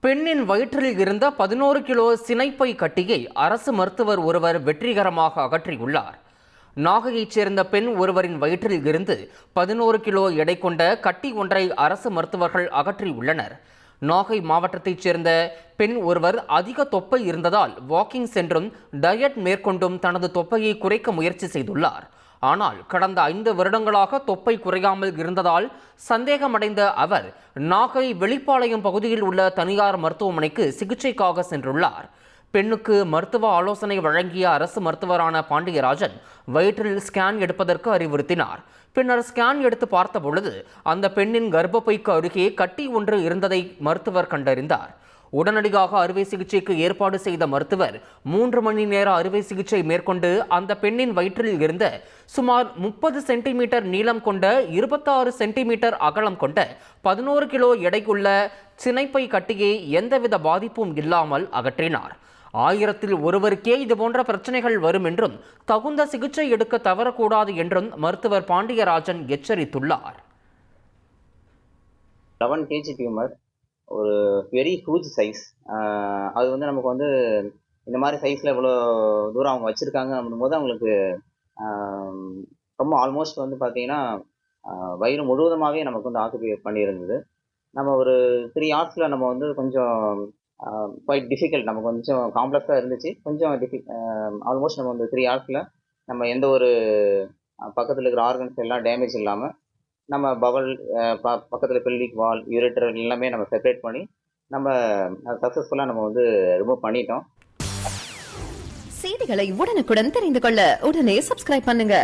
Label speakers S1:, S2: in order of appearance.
S1: பெண்ணின் வயிற்றில் இருந்த 11 கிலோ சினைப்பை கட்டியை அரசு மருத்துவர் ஒருவர் வெற்றிகரமாக அகற்றியுள்ளார். நாகையைச் சேர்ந்த பெண் ஒருவரின் வயிற்றில் இருந்து 11 கிலோ எடை கொண்ட கட்டி ஒன்றை அரசு மருத்துவர்கள் அகற்றியுள்ளனர். நாகை மாவட்டத்தைச் சேர்ந்த பெண் ஒருவர் அதிக தொப்பை இருந்ததால் வாக்கிங் சென்றும் டயட் மேற்கொண்டும் தனது தொப்பையை குறைக்க முயற்சி செய்துள்ளார். ஆனால் கடந்த 5 வருடங்களாக தொப்பை குறையாமல் இருந்ததால் சந்தேகமடைந்த அவர் நாகை வெளிப்பாளையம் பகுதியில் உள்ள தனியார் மருத்துவமனைக்கு சிகிச்சைக்காக சென்றுள்ளார். பெண்ணுக்கு மருத்துவ ஆலோசனை வழங்கிய அரசு மருத்துவரான பாண்டியராஜன் வயிற்றில் ஸ்கேன் எடுப்பதற்கு அறிவுறுத்தினார். பின்னர் ஸ்கேன் எடுத்து பார்த்தபொழுது அந்த பெண்ணின் கர்ப்பப்பைக்கு அருகே கட்டி ஒன்று இருந்ததை மருத்துவர் கண்டறிந்தார். உடனடியாக அறுவை சிகிச்சைக்கு ஏற்பாடு செய்த மருத்துவர் 3 மணி நேர அறுவை சிகிச்சை மேற்கொண்டு அந்த பெண்ணின் வயிற்றில் இருந்த சுமார் 30 சென்டிமீட்டர் நீளம் கொண்ட 26 சென்டிமீட்டர் அகலம் கொண்ட 11 கிலோ எடையுள்ள சினைப்பை கட்டியை எந்தவித பாதிப்பும் இல்லாமல் அகற்றினார். 1000-ல் ஒருவருக்கே இதுபோன்ற பிரச்சனைகள் வரும் என்றும் தகுந்த சிகிச்சை எடுக்க தவறக்கூடாது என்றும் மருத்துவர் பாண்டியராஜன் எச்சரித்துள்ளார்.
S2: 11 kg டியூமர், ஒரு வெரி ஹியூஜ் சைஸ். அது நமக்கு இந்த மாதிரி சைஸில் இவ்வளோ தூரம் அவங்க வச்சுருக்காங்க அப்படின்போது அவங்களுக்கு ரொம்ப ஆல்மோஸ்ட் பார்த்தீங்கன்னா வயிறு முழுவதுமாகவே நமக்கு ஆக்குபை பண்ணியிருந்தது. நம்ம ஒரு 3 hours நம்ம கொஞ்சம் குவைட் டிஃபிகல்ட், நமக்கு கொஞ்சம் காம்ப்ளெக்ஸாக இருந்துச்சு. கொஞ்சம் ஆல்மோஸ்ட் நம்ம 3 hours நம்ம எந்த ஒரு பக்கத்தில் இருக்கிற ஆர்கன்ஸ் எல்லாம் டேமேஜ் இல்லாமல் நம்ம பவல் பக்கத்தில் பெல்விக் வால், யூரேட்டர் எல்லாமே நம்ம செப்பரேட் பண்ணி நம்ம சக்ஸஸ்ஃபுல்லாக நம்ம ரிமூவ் பண்ணிட்டோம்.
S3: செய்திகளை உடனுக்குடன் தெரிந்து கொள்ள உடனே சப்ஸ்கிரைப் பண்ணுங்க.